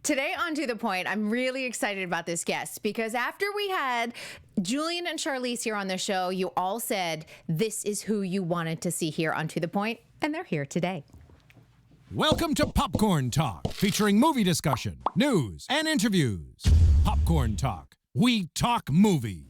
Today on To The Point, I'm really excited about this guest because after we had Julian and Charlize here on the show, you all said this is who you wanted to see here on To The Point, and they're here today. Welcome to Popcorn Talk, featuring movie discussion, news, and interviews. Popcorn Talk. We talk movies.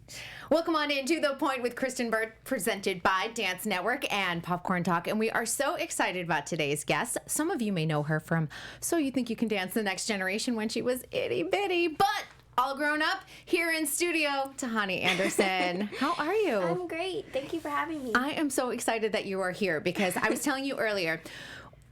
Welcome on in To The Point with Kristyn Burtt, presented by Dance Network and Popcorn Talk. And we are so excited about today's guest. Some of you may know her from So You Think You Can Dance the Next Generation when she was itty bitty, but all grown up here in studio, Tahani Anderson. How are you? I'm great. Thank you for having me. I am so excited that you are here because I was telling you earlier,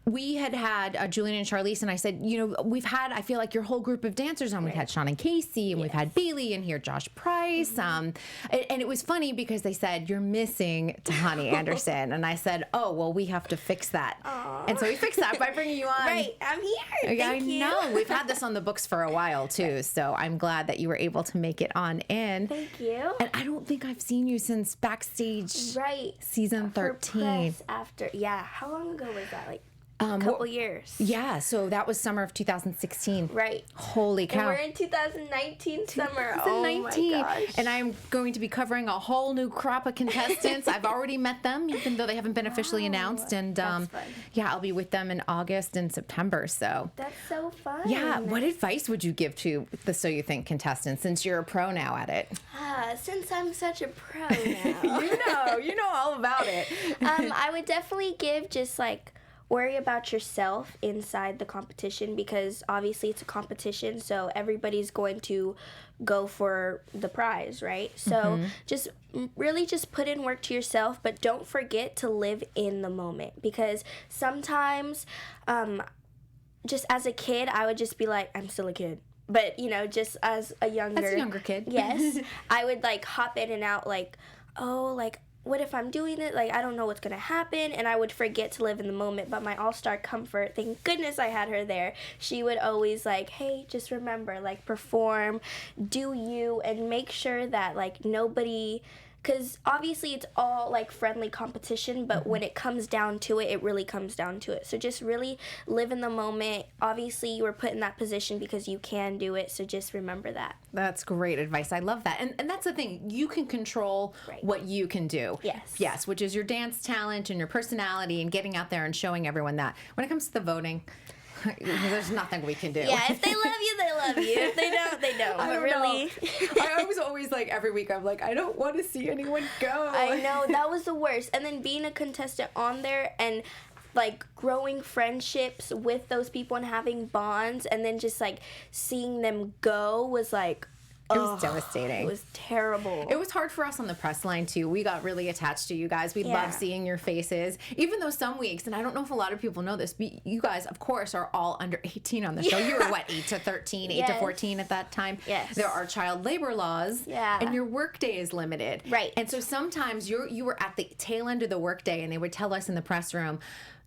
we had Julian and Charlize, and I said, you know, we've had, I feel like your whole group of dancers on. We've had Sean and Casey, and we've had Bailey, and here Josh Price. And it was funny because they said, you're missing Tahani Anderson. And I said, oh, well, we have to fix that. Aww. And so we fixed that by bringing you on. Right, I'm here. Thank you. I know. We've had this on the books for a while, too. So I'm glad that you were able to make it on in. Thank you. And I don't think I've seen you since Backstage season 13. After, how long ago was that? Like, a couple years. Yeah, so that was summer of 2016. Right. Holy cow. And we're in 2019 summer. 2019. Oh my gosh. And I'm going to be covering a whole new crop of contestants. I've already met them, even though they haven't been officially announced. And that's fun. Yeah, I'll be with them in August and September. So that's so fun. Yeah, what advice would you give to the So You Think contestants since you're a pro now at it? Since I'm such a pro now. you know all about it. I would definitely give just like worry about yourself inside the competition, because obviously it's a competition, so everybody's going to go for the prize, right? So just really just put in work to yourself, but don't forget to live in the moment, because sometimes just as a kid I would just be like, I'm still a kid. But, you know, just as a younger kid. Yes. I would like hop in and out like, oh, like, what if I'm doing it? Like, I don't know what's going to happen. And I would forget to live in the moment. But my all-star comfort, thank goodness I had her there. She would always like, hey, just remember, like, perform, do you, and make sure that, like, nobody... Because obviously it's all, like, friendly competition, but when it comes down to it, it really comes down to it. So just really live in the moment. Obviously, you were put in that position because you can do it, so just remember that. That's great advice. I love that. And that's the thing. You can control what you can do. Yes. Yes, which is your dance talent and your personality and getting out there and showing everyone that. When it comes to the voting... there's nothing we can do. Yeah, if they love you, they love you. If they don't, they don't. I but don't really, know. I was always like, every week I'm like, I don't want to see anyone go. I know, that was the worst. And then being a contestant on there and like growing friendships with those people and having bonds, and then just like seeing them go was like, it was devastating. It was terrible. It was hard for us on the press line, too. We got really attached to you guys. We love seeing your faces. Even though some weeks, and I don't know if a lot of people know this, but you guys, of course, are all under 18 on the show. You were, what, 8 to 13, 8 to 14 at that time? Yes. There are child labor laws. Yeah. And your work day is limited. Right. And so sometimes you were at the tail end of the work day, and they would tell us in the press room,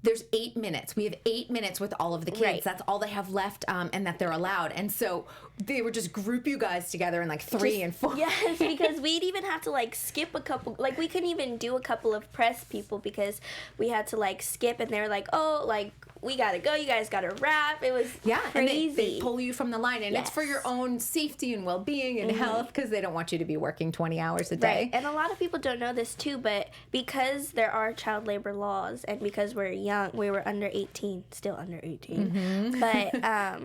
there's 8 minutes. We have 8 minutes with all of the kids. Right. That's all they have left, and that they're allowed. And so they would just group you guys together in like 3 and 4. Yes, because we'd even have to like skip a couple. Like we couldn't even do a couple of press people because we had to like skip, and they were like, oh, like we gotta go. You guys gotta wrap. It was crazy. And they pull you from the line, and it's for your own safety and well-being and health, because they don't want you to be working 20 hours a day. Right. And a lot of people don't know this too, but because there are child labor laws, and because we're young, we were under 18, still under 18, but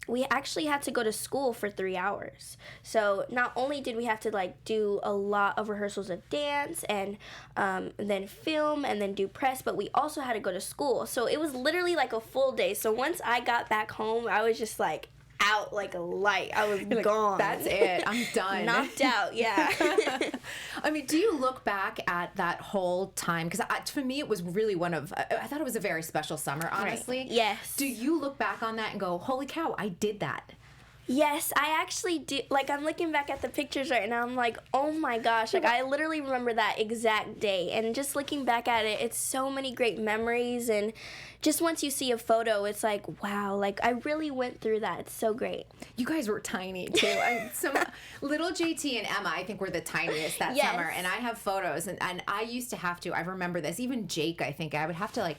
we actually had to go to school for 3 hours. So not only did we have to like do a lot of rehearsals of dance and then film and then do press, but we also had to go to school. So it was literally like a full day. So once I got back home, I was just like out like a light. I was gone. That's it. I'm done. Knocked out, yeah. I mean, do you look back at that whole time? Because for me, it was really I thought it was a very special summer, honestly. Right. Yes. Do you look back on that and go, holy cow, I did that? Yes, I actually do. Like, I'm looking back at the pictures right now, I'm like, oh my gosh, like, I literally remember that exact day. And just looking back at it, it's so many great memories. And just once you see a photo, it's like, wow, like, I really went through that. It's so great. You guys were tiny, too. Little JT and Emma, I think, were the tiniest that summer. And I have photos, and I used to have to, I remember this, even Jake, I think, I would have to, like,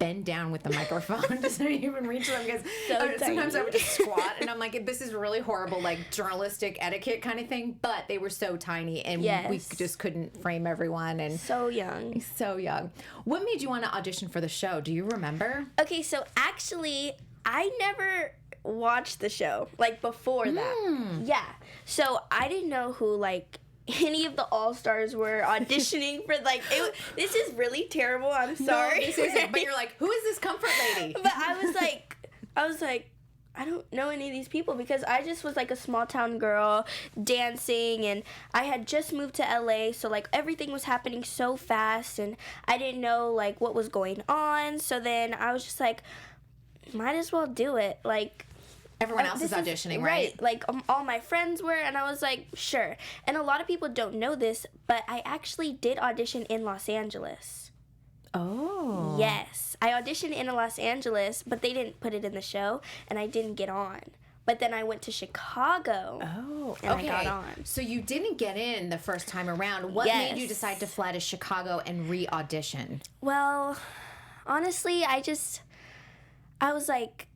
bend down with the microphone to even reach them because So sometimes I tiny. would just squat and I'm like, this is really horrible, like journalistic etiquette kind of thing. But they were so tiny and we Yes. just couldn't frame everyone. And So young. so young. What made you want to audition for the show? Do you remember? Okay, so actually, I never watched the show, like, before that. Yeah. So I didn't know who, like, any of the All-Stars were auditioning for, like, this is really terrible. I'm sorry. No, this isn't. But you're like, who is this comfort lady? But I was like, I don't know any of these people because I just was like a small town girl dancing and I had just moved to LA, so like everything was happening so fast and I didn't know like what was going on. So then I was just like, might as well do it. Like, Everyone else is this auditioning, right? Like all my friends were, and I was like, sure. And a lot of people don't know this, but I actually did audition in Los Angeles. Oh. Yes, I auditioned in Los Angeles, but they didn't put it in the show, and I didn't get on. But then I went to Chicago. Oh, and okay. I got on. So you didn't get in the first time around. What Yes. made you decide to fly to Chicago and re-audition? Well, honestly, I was like,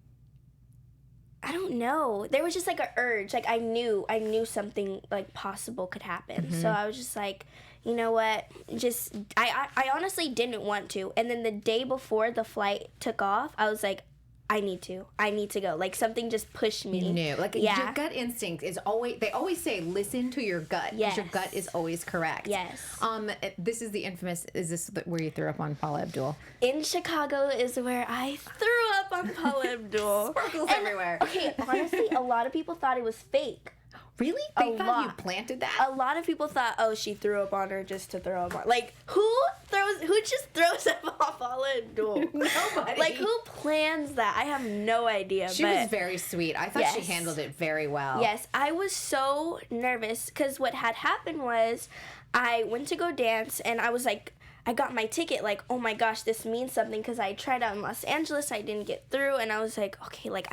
I don't know. There was just like an urge. Like I knew something like possible could happen. So I was just like, you know what? Just I honestly didn't want to. And then the day before the flight took off, I was like, I need to go. Like something just pushed me. You knew. Like Yeah. your gut instinct is always, they always say, listen to your gut. Because your Yes. gut is always correct. Yes. This is the infamous, is this where you threw up on Paula Abdul? In Chicago is where I threw up on Paula Abdul. Sparkles everywhere. Okay, honestly, a lot of people thought it was fake. Really? They A thought lot. you planted that? A lot of people thought, oh, she threw up on her just to throw up on. Like, who just throws up on Paula Abdul? Nobody. Like, who plans that? I have no idea. She but was very sweet. I thought she Yes. handled it very well. Yes, I was so nervous because what had happened was I went to go dance and I was like, I got my ticket, like, oh my gosh, this means something because I tried out in Los Angeles, I didn't get through, and I was like, okay, like,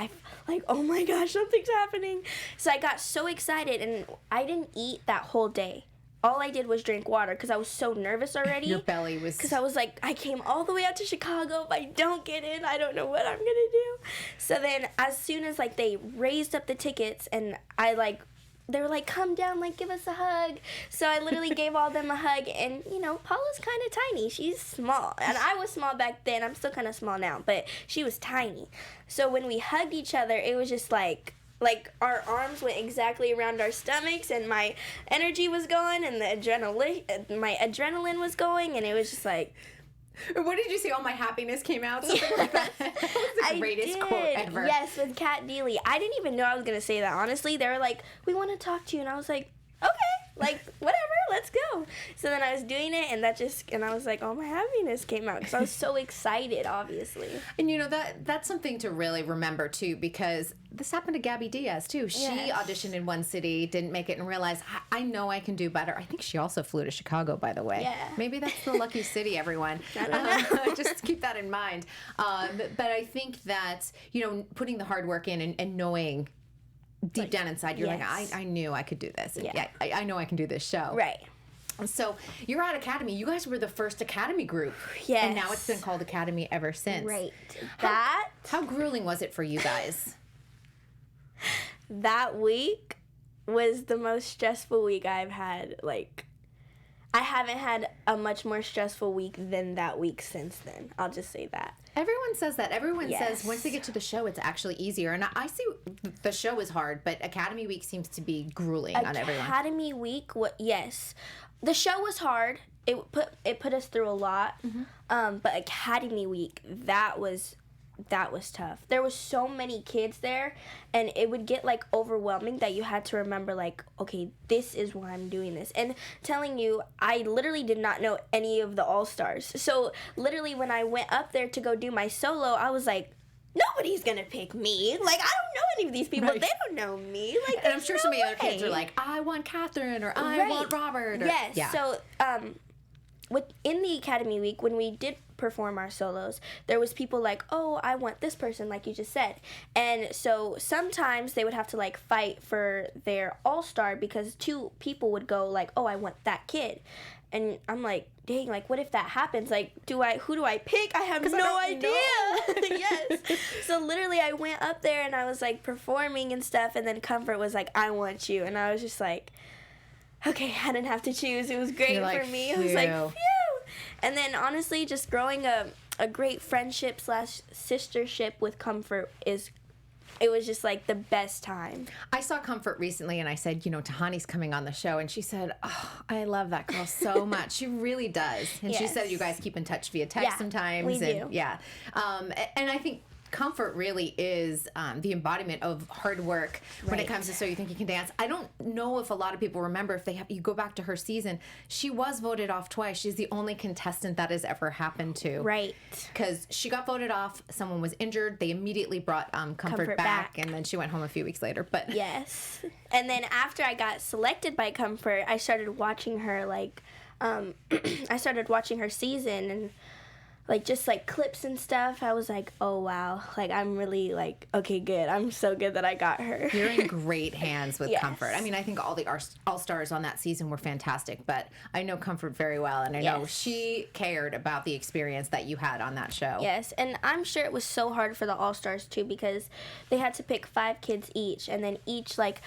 oh my gosh, something's happening. So I got so excited, and I didn't eat that whole day. All I did was drink water because I was so nervous already. Your belly was... Because I was like, I came all the way out to Chicago. If I don't get in, I don't know what I'm going to do. So then as soon as, like, they raised up the tickets and they were like, come down, like, give us a hug. So I literally gave all them a hug. And, you know, Paula's kind of tiny. She's small. And I was small back then. I'm still kind of small now. But she was tiny. So when we hugged each other, it was just like our arms went exactly around our stomachs. And my energy was going. And my adrenaline was going. And it was just like... What did you say? All my happiness came out? Something like that. That was the greatest quote ever. Yes, with Kat Deely. I didn't even know I was going to say that, honestly. They were like, we want to talk to you. And I was like, okay, like, whatever, let's go. So then I was doing it, and I was like, all my happiness came out. Because I was so excited, obviously. And you know, that's something to really remember, too, because this happened to Gabby Diaz, too. She Yes. auditioned in one city, didn't make it, and realized, I know I can do better. I think she also flew to Chicago, by the way. Yeah. Maybe that's the lucky city, everyone. I don't know. Just keep that in mind. But I think that, you know, putting the hard work in and knowing deep down inside, you're yes. like, I knew I could do this. And Yeah. I know I can do this show. Right. So you're at Academy. You guys were the first Academy group. Yes. And now it's been called Academy ever since. Right. How grueling was it for you guys? That week was the most stressful week I've had. Like, I haven't had a much more stressful week than that week since then. I'll just say that. Everyone says that. Everyone Yes. says once they get to the show, it's actually easier. And I see the show is hard, but Academy Week seems to be grueling on everyone. Academy week, yes, the show was hard. It put us through a lot. But Academy week, that was tough. There was so many kids there, and it would get like overwhelming that you had to remember like, okay, this is why I'm doing this. And telling you, I literally did not know any of the all-stars. So literally when I went up there to go do my solo, I was like, nobody's gonna pick me. Like, I don't know any of these people. Right. They don't know me. Like, And I'm there's sure no some of the other kids way. are like, I want Catherine, or I Right. want Robert. Or, Yes. Yeah. So, in the Academy week, when we did perform our solos, there was people like, oh, I want this person, like you just said. And so sometimes they would have to like fight for their all-star because two people would go like, oh, I want that kid. And I'm like, dang, like, what if that happens? Like, who do I pick? I have no idea. Yes. So literally I went up there and I was like performing and stuff, and then Comfort was like, I want you. And I was just like, okay, I didn't have to choose. It was great for me. I was like, phew. And then honestly, just growing a great friendship / sistership with Comfort it was just like the best time. I saw Comfort recently and I said, Tahani's coming on the show. And she said, oh, I love that girl so much. She really does. And she said you guys keep in touch via text sometimes. We do. Yeah. And I think Comfort really is the embodiment of hard work when it comes to So You Think You Can Dance. I don't know if a lot of people remember, if you go back to her season, she was voted off twice. She's the only contestant that has ever happened to. Right. Because she got voted off, someone was injured, they immediately brought Comfort back, and then she went home a few weeks later. But yes. And then after I got selected by Comfort, I started watching her, like, I started watching her season, and like just like clips and stuff. I was like, oh wow, like I'm really like, okay, good. I'm so good that I got her. You're in great hands with Comfort. I mean, I think all the all-stars on that season were fantastic, but I know Comfort very well, and I know she cared about the experience that you had on that show. Yes, and I'm sure it was so hard for the all-stars too, because they had to pick 5 kids each, and then each like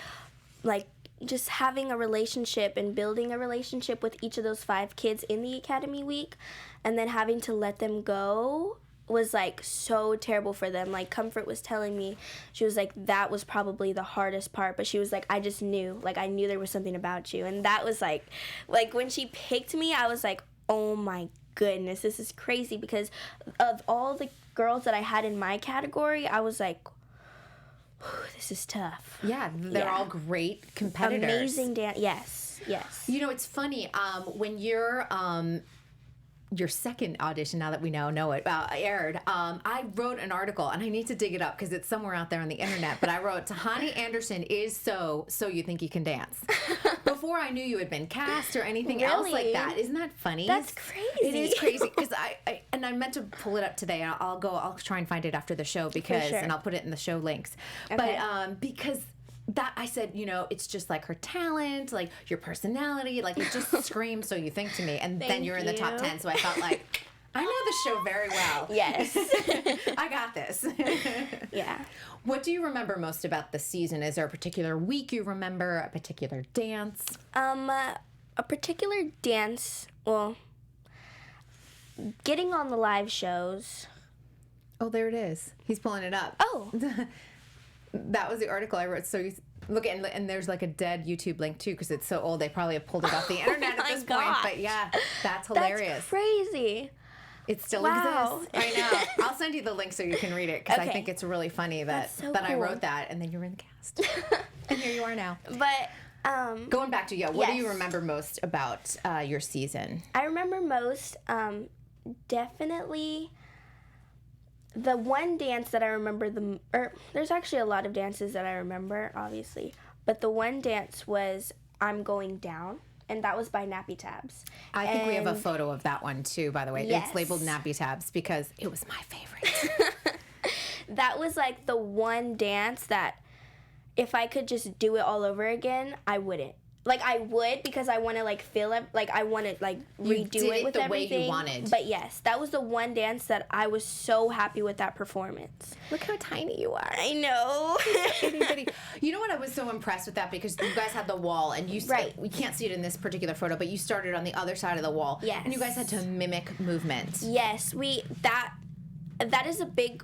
just having a relationship and building a relationship with each of those 5 kids in the Academy Week, and then having to let them go was like so terrible for them. Like Comfort was telling me, she was like, that was probably the hardest part, but she was like, I just knew, like I knew there was something about you. And that was like when she picked me, I was like, oh my goodness, this is crazy, because of all the girls that I had in my category, I was like, this is tough. Yeah, they're all great competitors. Amazing dance. Yes. It's funny when your second audition, now that we know it, aired, I wrote an article, and I need to dig it up because it's somewhere out there on the internet, but I wrote, Tahani Anderson is So You Think You Can Dance. Before I knew you had been cast or anything else like that. Isn't that funny? That's crazy. It is crazy, because I meant to pull it up today, and I'll try and find it after the show, because, and I'll put it in the show links. Okay. But because that, I said, it's just like her talent, like your personality, like it just screams So You Think to me, and then you're in the top 10, so I felt like, I know the show very well. Yes. I got this. Yeah. What do you remember most about the season? Is there a particular week you remember, a particular dance? A particular dance, well, getting on the live shows. Oh, there it is. He's pulling it up. Oh. That was the article I wrote. So you look, and there's like a dead YouTube link too, because it's so old. They probably have pulled it off the internet at this point. But yeah, that's hilarious. That's crazy. It still exists. I know. I'll send you the link so you can read it, because I think it's really funny that so I cool. wrote that, and then you were in the cast, and here you are now. But going back to what do you remember most about your season? I remember most definitely. The one dance that I remember there's actually a lot of dances that I remember, obviously, but the one dance was I'm Going Down, and that was by Nappy Tabs. I think we have a photo of that one too, by the way. Yes. It's labeled Nappy Tabs because it was my favorite. That was like the one dance that if I could just do it all over again, I wouldn't. Like, I would, because I want to, like, feel it. Like, I want to, like, redo it with the everything. way you wanted. But, yes, that was the one dance that I was so happy with that performance. Look how tiny you are. I know. Itty bitty. You know what? I was so impressed with that, because you guys had the wall, and you we can't see it in this particular photo, but you started on the other side of the wall. Yes. And you guys had to mimic movement. Yes, that is a big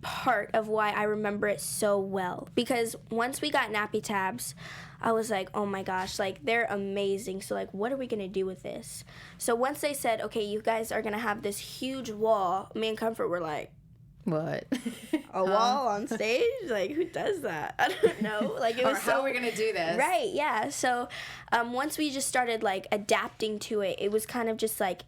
part of why I remember it so well, because once we got Nappy Tabs, I was like, oh my gosh, like they're amazing, so like what are we gonna do with this? So once they said, okay, you guys are gonna have this huge wall, me and Comfort were like, what? A wall on stage? Like, who does that? I don't know. Like, it was how are we gonna do this? Right, yeah. So once we just started like adapting to it, it was kind of just like,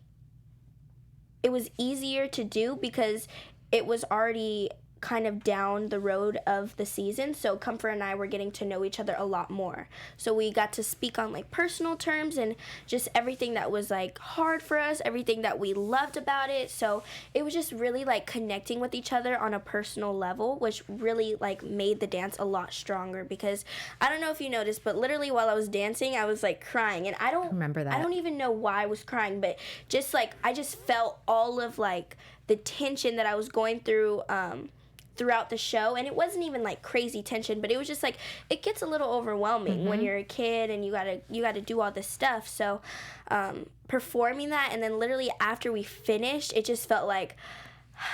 it was easier to do because it was already kind of down the road of the season, so Comfort and I were getting to know each other a lot more. So we got to speak on like personal terms and just everything that was like hard for us, everything that we loved about it. So it was just really like connecting with each other on a personal level, which really like made the dance a lot stronger, because I don't know if you noticed, but literally while I was dancing, I was like crying, and I don't remember that. I don't even know why I was crying, but just like I just felt all of like the tension that I was going through throughout the show. And it wasn't even like crazy tension, but it was just like, it gets a little overwhelming when you're a kid and you gotta do all this stuff. So performing that, and then literally after we finished, it just felt like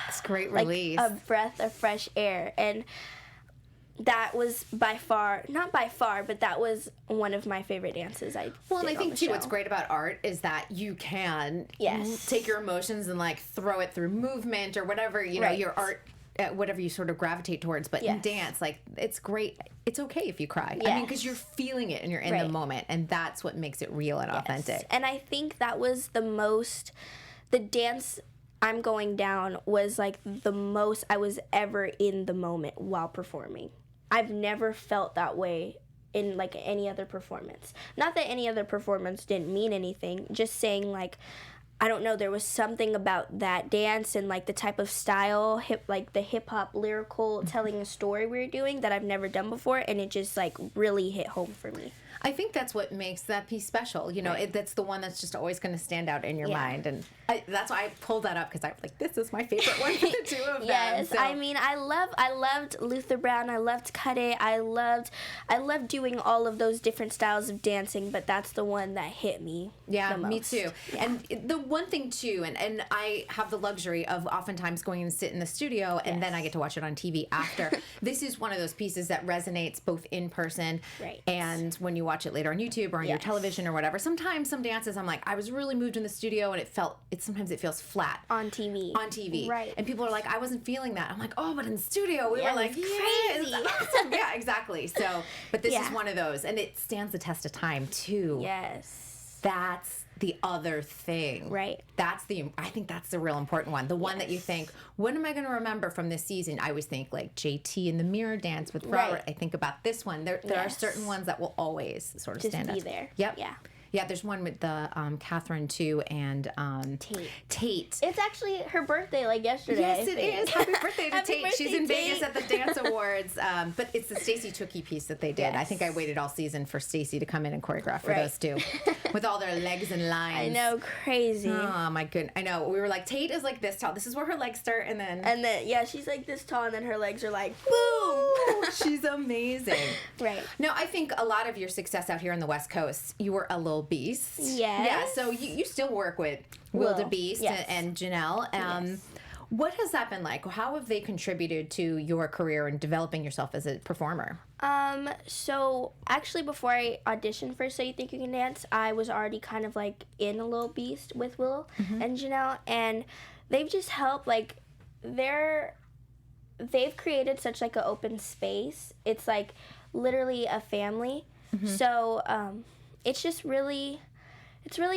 It's great like release. a breath of fresh air. And that was not by far, but that was one of my favorite dances I Well, and did I think on the too, show. what's great about art is that you can Yes. take your emotions and like throw it through movement or whatever, you know, Right. your art, whatever you sort of gravitate towards. But in Yes. dance, like, it's great. It's okay if you cry. I mean, Yes. because you're feeling it and you're in the Right. moment, and that's what makes it real and authentic. And I think that was the dance I'm going down was like the most I was ever in the moment while performing. I've never felt that way in like any other performance. Not that any other performance didn't mean anything, just saying like, I don't know, there was something about that dance and like the type of style, like the hip hop lyrical telling a story we were doing that I've never done before, and it just like really hit home for me. I think that's what makes that piece special. You know, that's the one that's just always going to stand out in your mind. And that's why I pulled that up, because I was like, this is my favorite one for the two of them. Yes, So. I mean, I loved Luther Brown. I loved Cut It. I loved doing all of those different styles of dancing, but that's the one that hit me. Yeah, the most. me too. Yeah. And the one thing too, and I have the luxury of oftentimes going and sit in the studio, and then I get to watch it on TV after. This is one of those pieces that resonates both in person and when you watch it later on YouTube or on your television or whatever. Sometimes some dances, I'm like, I was really moved in the studio, and sometimes it feels flat on TV. Right. And people are like, I wasn't feeling that. I'm like, oh, but in the studio we were like, crazy. Awesome. Yeah, exactly. So, but this is one of those, and it stands the test of time too. Yes. That's the other thing. Right. I think that's the real important one. The one that you think, what am I going to remember from this season? I always think like JT in the mirror dance with Robert. Right. I think about this one. There are certain ones that will always sort of Just stand be out. there. Yep. Yeah. Yeah, there's one with the Catherine too and Tate. It's actually her birthday, like yesterday. Yes, it is. Happy birthday to Happy Tate. birthday, She's in Tate. Vegas at the Dance Awards. But it's the Stacey Tookie piece that they did. I think I waited all season for Stacey to come in and choreograph for those two. With all their legs and lines. I know, crazy. Oh my goodness. I know. We were like, Tate is like this tall. This is where her legs start, and then She's like this tall, and then her legs are like, boom. she's amazing. Right. Now, I think a lot of your success out here on the West Coast, you were a WillDaBeast. Yes. Yeah, so you still work with WillDaBeast and Janelle. What has that been like? How have they contributed to your career and developing yourself as a performer? So actually before I auditioned for So You Think You Can Dance, I was already kind of like in a WillDaBeast with Will and Janelle, and they've just helped, like they've created such like an open space. It's like literally a family. So it's really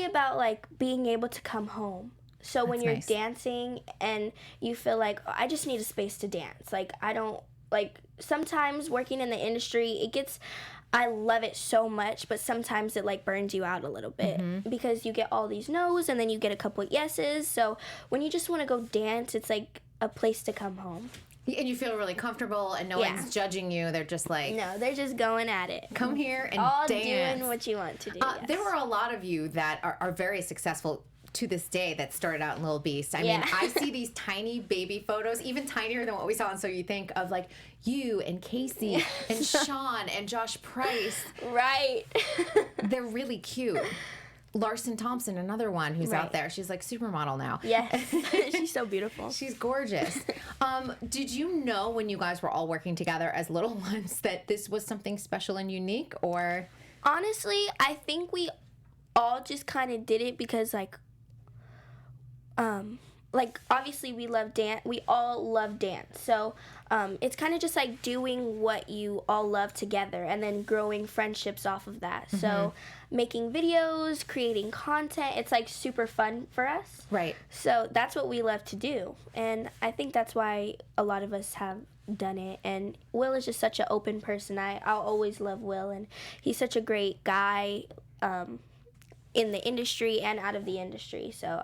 about like being able to come home. So when you're dancing and you feel like, oh, I just need a space to dance. Like I don't like sometimes working in the industry, I love it so much, but sometimes it like burns you out a little bit because you get all these no's and then you get a couple yeses. So when you just want to go dance, it's like a place to come home. And you feel really comfortable, and no one's judging you. They're just like, no, they're just going at it. Come here and all dance. doing what you want to do. There were a lot of you that are very successful to this day that started out in WillDaBeast. I mean, I see these tiny baby photos, even tinier than what we saw on So You Think, of like you and Casey and Sean and Josh Price. Right. They're really cute. Larson Thompson, another one who's out there. She's like supermodel now. Yes. She's so beautiful. She's gorgeous. Did you know when you guys were all working together as little ones that this was something special and unique, or? Honestly, I think we all just kind of did it because like like, obviously we love dance. We all love dance. So it's kind of just like doing what you all love together and then growing friendships off of that. So making videos, creating content, it's like super fun for us. Right. So that's what we love to do. And I think that's why a lot of us have done it. And Will is just such an open person. I'll always love Will, and he's such a great guy in the industry and out of the industry. So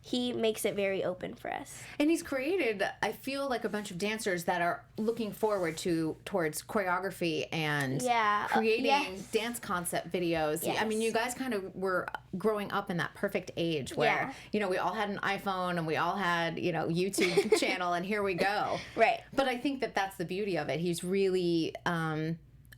he makes it very open for us. And he's created, I feel like, a bunch of dancers that are looking forward towards choreography and creating dance concept videos. Yes. I mean, you guys kind of were growing up in that perfect age where, you know, we all had an iPhone and we all had, you know, YouTube channel, and here we go. Right. But I think that that's the beauty of it. He's really,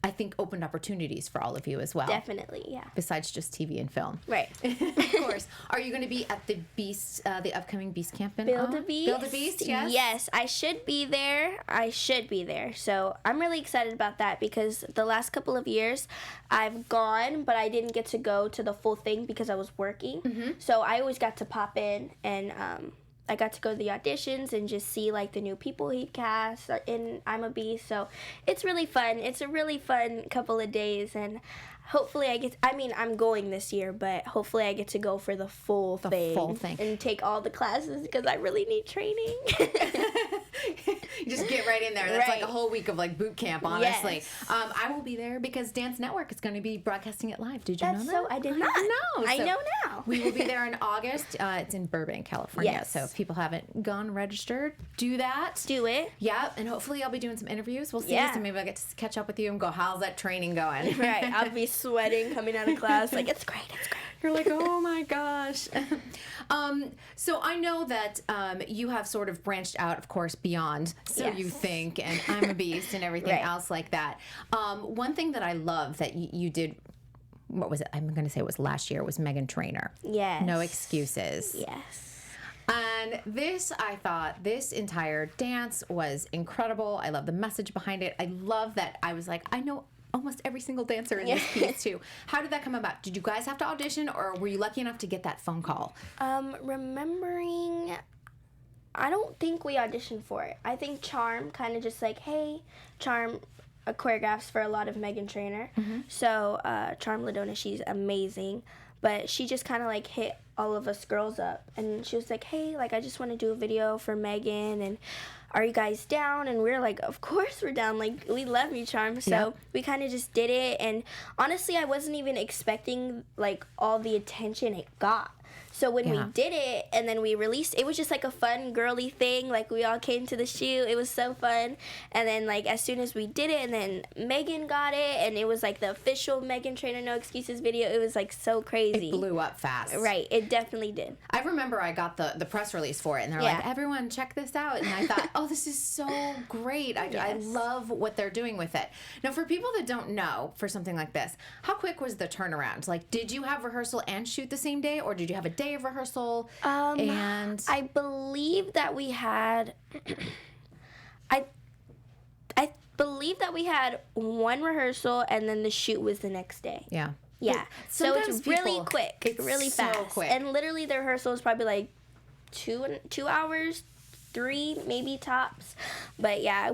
I think, opened opportunities for all of you as well. Definitely, yeah. Besides just TV and film. Right. Of course. Are you going to be at the Beast, the upcoming Beast camp in WillDaBeast? WillDaBeast, yes? Yes, I should be there. So I'm really excited about that because the last couple of years I've gone, but I didn't get to go to the full thing because I was working. So I always got to pop in, and I got to go to the auditions and just see like the new people he cast in ImmaBEAST. So it's really fun. It's a really fun couple of days, and hopefully I'm going this year, but hopefully I get to go for the full thing and take all the classes because I really need training. You just get right in there. That's like a whole week of like boot camp, honestly. Yes. I will be there because Dance Network is going to be broadcasting it live. Did you know that? So I did not. I know now. We will be there in August. It's in Burbank, California. Yes. So if people haven't gone registered, do that. Do it. Yeah, and hopefully I'll be doing some interviews. We'll see. Yeah. So maybe I'll get to catch up with you and go, how's that training going? Right. I'll be sweating coming out of class. Like, it's great. You're like, oh my gosh. So I know that you have sort of branched out, of course, beyond So You Think and ImmaBEAST and everything else like that. One thing that I love that you did, what was it? I'm going to say it was last year, was Meghan Trainor. Yes. No Excuses. Yes. And I thought this entire dance was incredible. I love the message behind it. I love that I was like, I know almost every single dancer in this piece too. How did that come about? Did you guys have to audition, or were you lucky enough to get that phone call? Remembering, I don't think we auditioned for it. I think Charm kind of just like, hey, Charm choreographs for a lot of Meghan Trainor. So Charm Ladona, she's amazing. But she just kind of like hit all of us girls up, and she was like, hey, like, I just want to do a video for Meghan, and are you guys down? And we were like, of course we're down. Like, we love you, Charm. So we kind of just did it. And honestly, I wasn't even expecting like all the attention it got. So when we did it and then we released, it was just like a fun girly thing. Like, we all came to the shoot. It was so fun. And then like as soon as we did it, and then Meghan got it, and it was like the official Meghan Trainor No Excuses video. It was like so crazy. It blew up fast. Right. It definitely did. I remember I got the press release for it, and they're like, everyone check this out. And I thought, oh, this is so great. I love what they're doing with it. Now, for people that don't know, for something like this, how quick was the turnaround? Like, did you have rehearsal and shoot the same day, or did you have a day of rehearsal? And I believe that we had I believe that we had one rehearsal, and then the shoot was the next day. Yeah. So it's really quick. It's really so fast. quick. And literally the rehearsal is probably like 2 hours, 3 maybe tops. But yeah,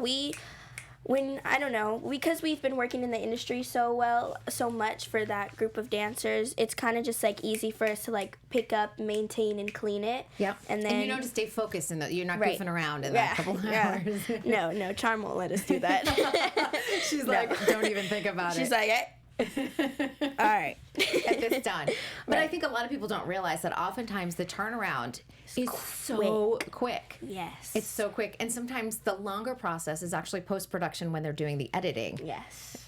I don't know, because we've been working in the industry so much for that group of dancers, it's kind of just like easy for us to like pick up, maintain, and clean it. Yep. And then you know, to stay focused in that you're not goofing around in that couple of hours. No, Charm won't let us do that. She's like, don't even think about it. She's like, all right. Get this done. But I think a lot of people don't realize that oftentimes the turnaround is so quick. Yes. It's so quick. And sometimes the longer process is actually post-production when they're doing the editing. Yes.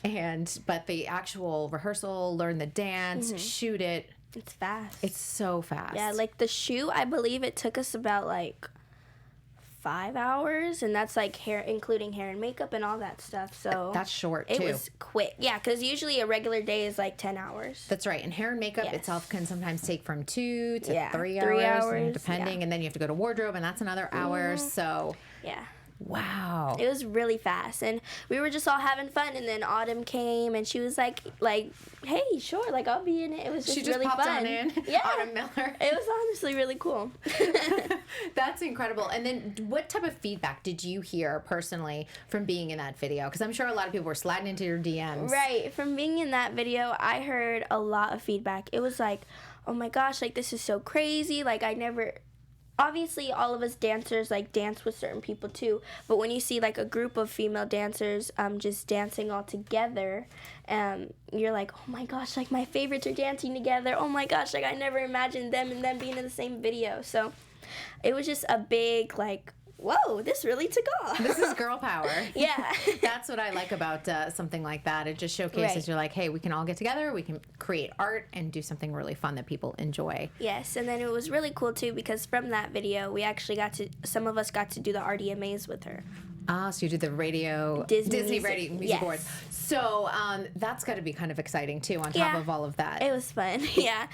But the actual rehearsal, learn the dance, shoot it. It's fast. It's so fast. Yeah, like the shoot, I believe it took us about like 5 hours, and that's like hair, including hair and makeup and all that stuff. So that's short too. It was quick. Yeah, because usually a regular day is like 10 hours. That's right. And hair and makeup itself can sometimes take from 2 to 3 3 hours, hours, depending. And then you have to go to wardrobe, and that's another hour. So yeah. Wow. It was really fast, and we were just all having fun. And then Autumn came, and she was like, hey, sure, like I'll be in it. It was just, She just really popped fun. on in. Yeah, Autumn Miller. it was honestly really cool. That's incredible. And then what type of feedback did you hear personally from being in that video? Because I'm sure a lot of people were sliding into your DMs. Right, from being in that video, I heard a lot of feedback. It was like, oh my gosh, like this is so crazy. Like I never. Obviously, all of us dancers like dance with certain people too, but when you see like a group of female dancers just dancing all together, you're like, oh my gosh, like my favorites are dancing together. Oh my gosh, like I never imagined them and them being in the same video. So it was just a big like, whoa, this really took off. This is girl power. Yeah. That's what I like about something like that. It just showcases Right. you're like, hey, we can all get together, we can create art and do something really fun that people enjoy. Yes, and then it was really cool too because from that video, we actually some of us got to do the RDMAs with her. Ah, so you did the Disney music. radio music Yes. boards. So that's got to be kind of exciting too, on top Yeah. of all of that. It was fun, yeah.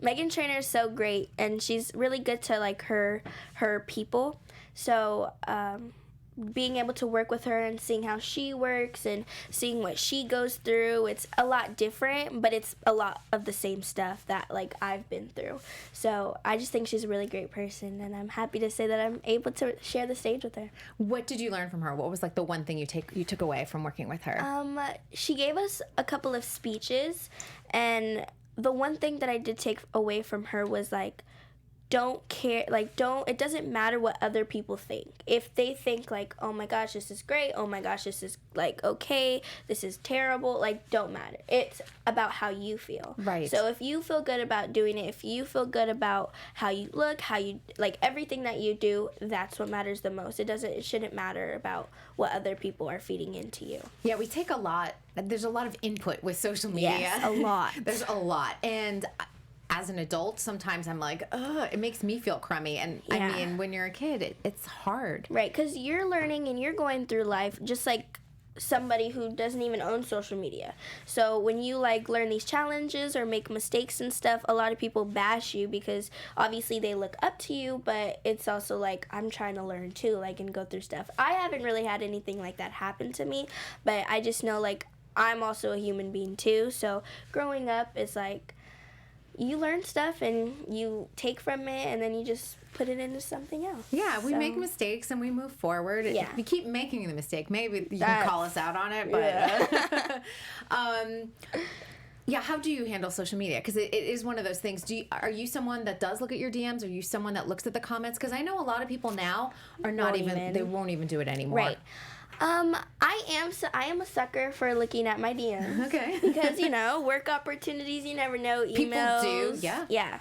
Megan Trainor is so great, and she's really good to like her people. So being able to work with her and seeing how she works and seeing what she goes through, it's a lot different, but it's a lot of the same stuff that like I've been through. So I just think she's a really great person, and I'm happy to say that I'm able to share the stage with her. What did you learn from her? What was like the one thing you took away from working with her? She gave us a couple of speeches, and the one thing that I did take away from her was like, it doesn't matter what other people think. If they think like, oh my gosh, this is great, oh my gosh, this is like okay, this is terrible, like don't matter. It's about how you feel. Right. So if you feel good about doing it, if you feel good about how you look, how you like everything that you do, that's what matters the most. It shouldn't matter about what other people are feeding into you. Yeah, we take there's a lot of input with social media. Yes, a lot. There's a lot. And as an adult, sometimes I'm like, ugh, it makes me feel crummy. And Yeah. I mean, when you're a kid, it's hard. Right, because you're learning and you're going through life just like somebody who doesn't even own social media. So when you like learn these challenges or make mistakes and stuff, a lot of people bash you because obviously they look up to you, but it's also like I'm trying to learn too, like and go through stuff. I haven't really had anything like that happen to me, but I just know like I'm also a human being too. So growing up is like you learn stuff and you take from it and then you just put it into something else. Yeah, we make mistakes and we move forward. Yeah. We keep making the mistake. Maybe you can call us out on it, but yeah, how do you handle social media? Because it is one of those things. Are you someone that does look at your DMs? Are you someone that looks at the comments? Because I know a lot of people now are not they won't even do it anymore. Right. I am a sucker for looking at my DMs. Okay. Because, work opportunities, you never know, emails. People do, yeah. Yeah.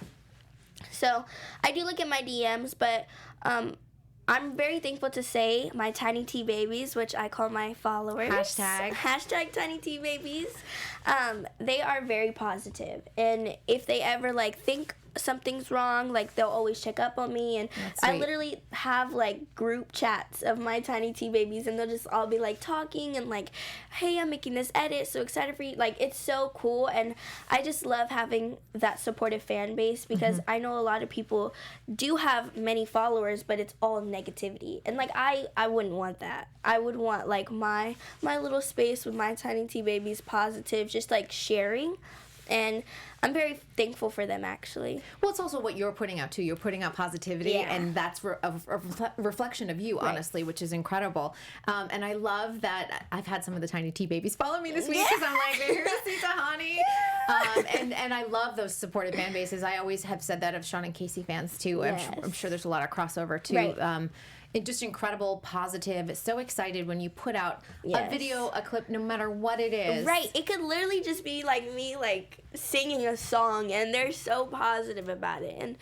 So, I do look at my DMs, but I'm very thankful to say my Tiny T Babies, which I call my followers. Hashtag Tiny T Babies. They are very positive. And if they ever, think something's wrong, they'll always check up on me, and I literally have group chats of my Tiny T Babies, and they'll just all be talking and hey, I'm making this edit, so excited for you. It's so cool, and I just love having that supportive fan base because I know a lot of people do have many followers, but it's all negativity, and I wouldn't want that. I would want my little space with my Tiny T Babies positive, just sharing. And I'm very thankful for them, actually. Well, it's also what you're putting out, too. You're putting out positivity, and that's a reflection of you, honestly, which is incredible. And I love that I've had some of the Tiny T Babies follow me this week because I'm they're here to see Tahani. And I love those supportive fan bases. I always have said that of Sean and Casey fans, too. Yes. I'm sure there's a lot of crossover, too. Right. Just incredible, positive, so excited when you put out a video, a clip, no matter what it is. Right. It could literally just be me singing a song, and they're so positive about it. And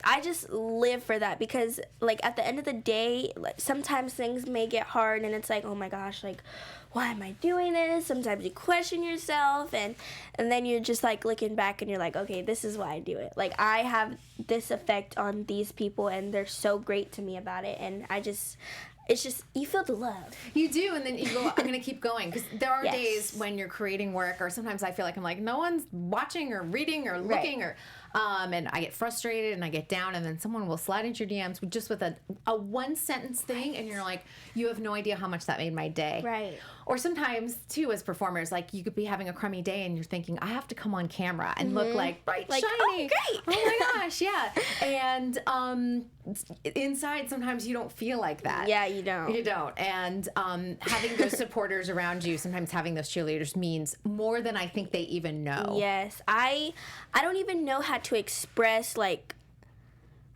I just live for that because at the end of the day, sometimes things may get hard and it's oh my gosh, why am I doing this? Sometimes you question yourself, and then you're just looking back and you're okay, this is why I do it. I have this effect on these people, and they're so great to me about it, and it's just, you feel the love. You do, and then you go, I'm going to keep going. Because there are days when you're creating work, or sometimes I feel I'm no one's watching or reading or looking, or and I get frustrated and I get down, and then someone will slide into your DMs with a one sentence thing, and you're like, you have no idea how much that made my day. Right. Or sometimes too, as performers, like you could be having a crummy day and you're thinking, I have to come on camera and look like bright, Like, shiny. oh, great. Oh my gosh, yeah. And inside, sometimes you don't feel like that. Yeah, you don't. You don't. And having those supporters around you, sometimes having those cheerleaders means more than I think they even know. Yes. I don't even know how to express, like,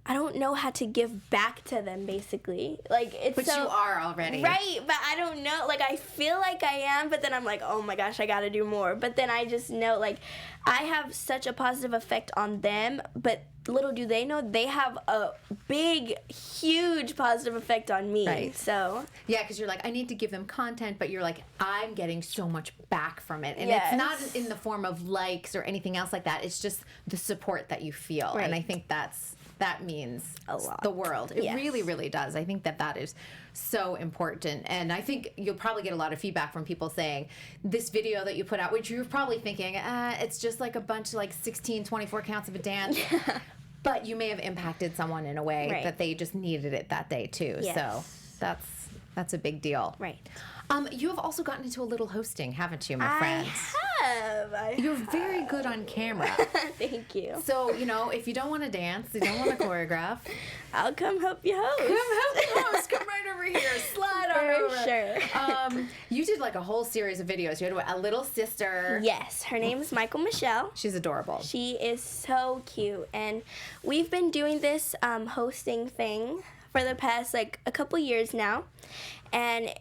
I don't know how to give back to them, basically. Like, it's But so, you are already. Right, but I don't know. Like, I feel like I am, but then I'm like, oh my gosh, I gotta do more. But then I just know, like, I have such a positive effect on them, but little do they know, they have a big, huge positive effect on me. Right. So. Yeah, because you're like, I need to give them content, but you're like, I'm getting so much back from it. And Yes. it's not in the form of likes or anything else like that. It's just the support that you feel. Right. And I think that means A lot. the world. It Yes. really, really does. I think that is so important. And I think you'll probably get a lot of feedback from people saying this video that you put out, which you're probably thinking, it's just like a bunch of like 16, 24 counts of a dance. But you may have impacted someone in a way Right. that they just needed it that day too. Yes. So that's a big deal. Right. You have also gotten into a little hosting, haven't you, my friend? I You're very good on camera. Thank you. So, if you don't want to dance, you don't want to choreograph, I'll come help you host. come help me host. Come right over here. Slide on For over. sure. You did like a whole series of videos. You had a little sister. Yes, her name is Michael Michelle. She's adorable. She is so cute, and we've been doing this hosting thing for the past like a couple years now, and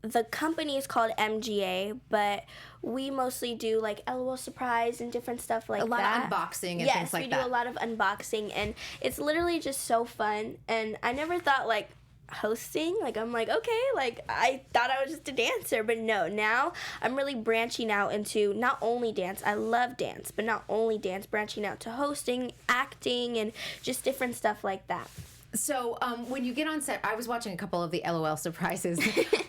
the company is called MGA, but we mostly do like LOL Surprise and different stuff like that. A lot of unboxing and things like that. Yes, we do a lot of unboxing, and it's literally just so fun. And I never thought like hosting, like I'm like, okay, like I thought I was just a dancer, but no, now I'm really branching out into not only dance, I love dance, but not only dance, branching out to hosting, acting, and just different stuff like that. So when you get on set, I was watching a couple of the LOL surprises.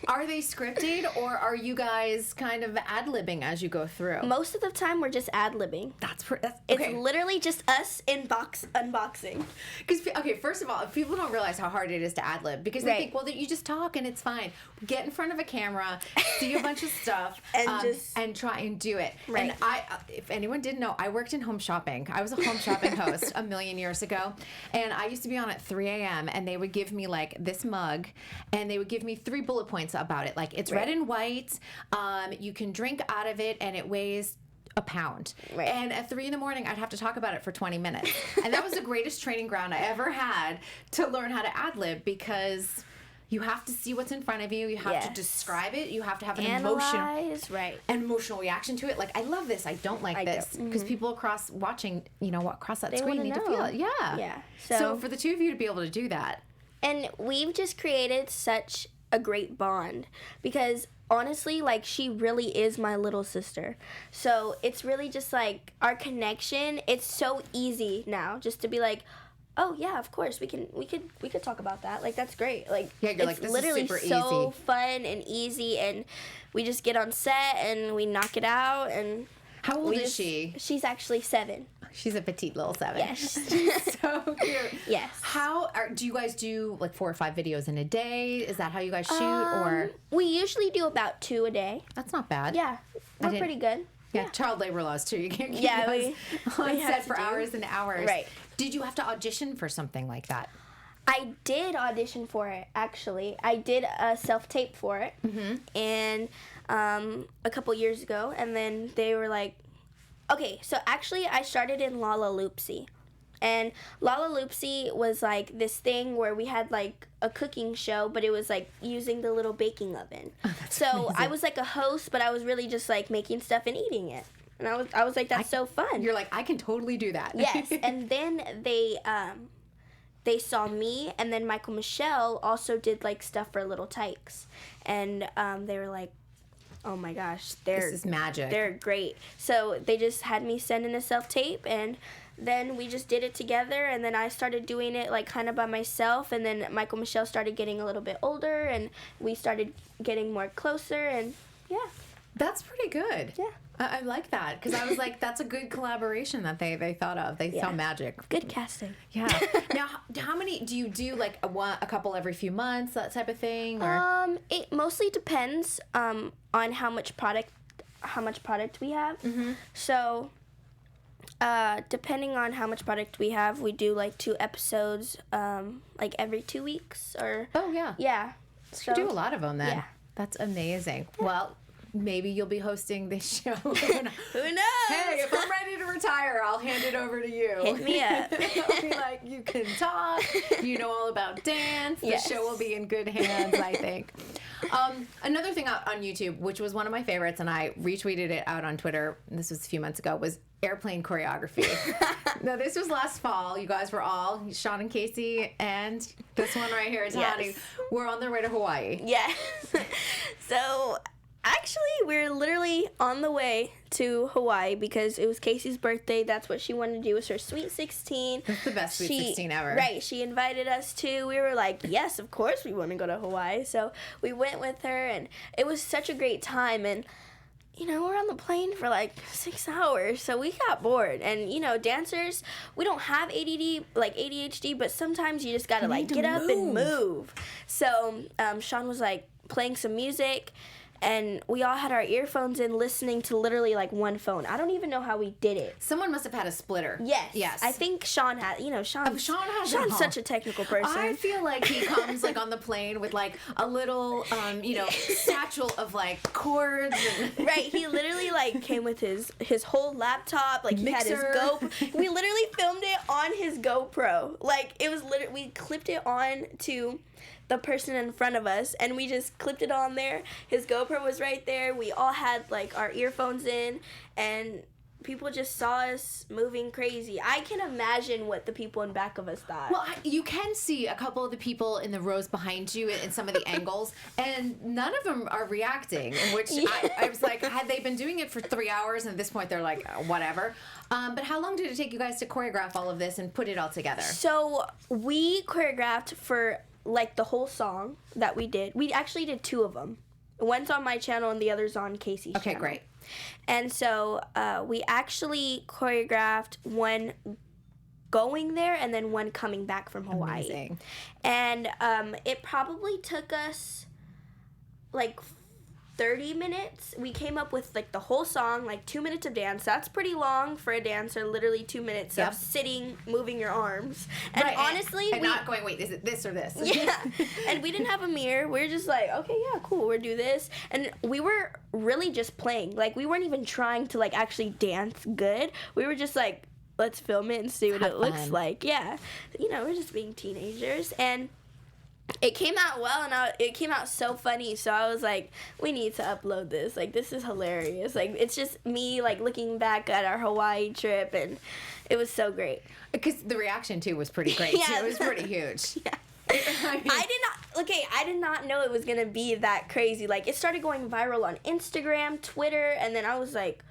Are they scripted, or are you guys kind of ad-libbing as you go through? Most of the time, we're just ad-libbing. That's It's okay. literally just us unboxing. Because, first of all, people don't realize how hard it is to ad-lib, because they Right. think, well, you just talk and it's fine. Get in front of a camera, see a bunch of stuff, And try and do it. Right. And if anyone didn't know, I worked in home shopping. I was a home shopping host a million years ago, and I used to be on at 3 a.m., and they would give me, like, this mug, and they would give me 3 bullet points about it. Like, it's red Right. and white, you can drink out of it, and it weighs a pound. Right. And at 3 a.m, I'd have to talk about it for 20 minutes. And that was the greatest training ground I ever had to learn how to ad-lib, because you have to see what's in front of you. You have to Yes. describe it. You have to have an Analyze, right. an emotional reaction to it. Like, I love this. I don't like this. Because people across watching, across that screen wanna need to know. feel it. Yeah. Yeah. So for the two of you to be able to do that. And we've just created such a great bond, because honestly, like, she really is my little sister. So it's really just like our connection. It's so easy now just to be like, oh yeah, of course we could talk about that. Like, that's great. Like, Yeah, you're like, it's this is literally super so easy. fun and easy, and we just get on set and we knock it out. And How old is she? She's actually 7. She's a petite little 7. Yes. So cute. Yes. Do you guys do like 4 or 5 videos in a day? Is that how you guys shoot? Or We usually do about 2 a day. that's not bad. Yeah, we're didn't- pretty good. Yeah, child labor laws too. You can't keep Yeah, those on we have set to for do. hours and hours. Right. Did you have to audition for something like that? I did audition for it, actually. I did a self-tape for it, and a couple years ago, and then they were like, okay, so actually I started in Loopsy. And Loopsy was like this thing where we had like a cooking show, but it was like using the little baking oven. So I was like a host, but I was really just like making stuff and eating it. And I was like, that's so fun. You're like, I can totally do that. Yes, and then they saw me, and then Michael Michelle also did like stuff for Little Tykes, and they were like, oh my gosh, This is magic. they're great. So they just had me send in a self-tape, and then we just did it together, and then I started doing it like kind of by myself, and then Michael Michelle started getting a little bit older, and we started getting more closer, and yeah. That's pretty good. Yeah. I like that because I was like, that's a good collaboration that they thought of. They saw magic. Good casting. Yeah. Now, how many do you do? Like a couple every few months, that type of thing? Or? It mostly depends on how much product we have. Mm-hmm. So, depending on how much product we have, we do like 2 episodes, like every 2 weeks or. Oh yeah. Yeah. So you do a lot of them then. Yeah. That's amazing. Well, maybe you'll be hosting this show. Who knows? Hey, if I'm ready to retire, I'll hand it over to you. Hit me up. I'll be like, you can talk. You know all about dance. Yes. The show will be in good hands, I think. Another thing on YouTube, which was one of my favorites, and I retweeted it out on Twitter, this was a few months ago, was airplane choreography. Now, this was last fall. You guys were all, Sean and Casey, and this one right here, Tahani, Yes. were on their way to Hawaii. Yes. So, actually, we're literally on the way to Hawaii because it was Casey's birthday. That's what she wanted to do. It was her Sweet 16. That's the best Sweet 16 ever. Right. She invited us to. We were like, yes, of course we want to go to Hawaii. So we went with her, and it was such a great time. And, you know, we're on the plane for like 6 hours, so we got bored. And, you know, dancers, we don't have ADD, like ADHD, but sometimes you just got to, like, get up and move. So Sean was, like, playing some music, and we all had our earphones in listening to literally like one phone. I don't even know how we did it. Someone must have had a splitter. Yes. Yes. I think Sean had, you know, Sean's such a technical person. I feel like he comes like on the plane with like a little, you know, satchel of like cords. And right. He literally like came with his whole laptop. Like he had his Mixer. GoPro. We literally filmed it on his GoPro. Like it was literally, we clipped it on to the person in front of us, and we just clipped it on there. His GoPro was right there. We all had like our earphones in, and people just saw us moving crazy. I can imagine what the people in back of us thought. Well, you can see a couple of the people in the rows behind you in some of the angles, and none of them are reacting, which I was like, had they been doing it for 3 hours, and at this point they're like, whatever. But how long did it take you guys to choreograph all of this and put it all together? So we choreographed for like the whole song that we did. We actually did 2 of them. One's on my channel and the other's on Casey's channel. Okay, great. And so we actually choreographed one going there and then one coming back from Hawaii. Amazing. And it probably took us like 30 minutes. We came up with like the whole song, like 2 minutes of dance. That's pretty long for a dancer, literally 2 minutes Yep. of sitting, moving your arms. And Right, honestly, and not going, wait, is it this or this? yeah. And we didn't have a mirror. We were just like, okay, yeah, cool, we'll do this. And we were really just playing. Like, we weren't even trying to, like, actually dance good. We were just like, let's film it and see what Have it looks fun. like. Yeah. You know, we're just being teenagers. And it came out well, and it came out so funny. So I was like, we need to upload this. Like, this is hilarious. Like, it's just me, like, looking back at our Hawaii trip, and it was so great. Because the reaction, too, was pretty great, Yeah. too. It was pretty huge. Yeah. I mean, I did not know it was gonna be that crazy. Like, it started going viral on Instagram, Twitter, and then I was like,